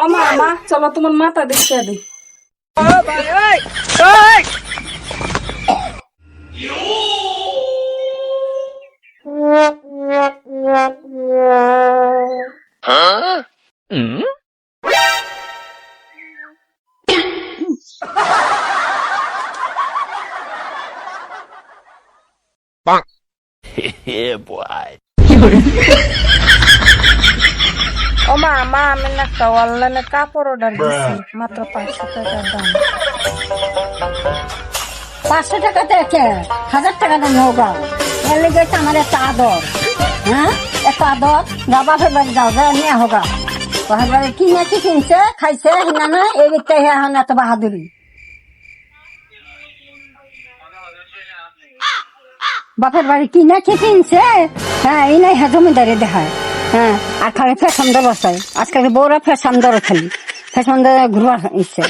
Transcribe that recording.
ও মা মা চলো তোমার মাথা দেখিয়ে দিই। Yeah, boy. ও মা মা আমি না একটা অনলাইনে কাপড় অর্ডার দিচ্ছি মাত্র 500 টাকার দাম। 500 টাকা থেকে 1000 টাকা দাম হোগা এর লেগে তো আমার একটা আদর। হ্যাঁ একটা আদর বাবা ফেবার যাও যা নিয়ে হোগা বাবা কিনে কি কিনছে খাইছে না না এই দিকটা এখন এত বাহাদুরি বাপের বাড়ি কিনে কি কিনছে। হ্যাঁ এই নাই হ্যাঁ জমিদারি দেখায়। হ্যাঁ আর খালি ফ্যাশন দর বসায় আজকাল বউরা ফ্যাশন দর খালি ফ্যাশন দর ঘুরবার ইচ্ছে।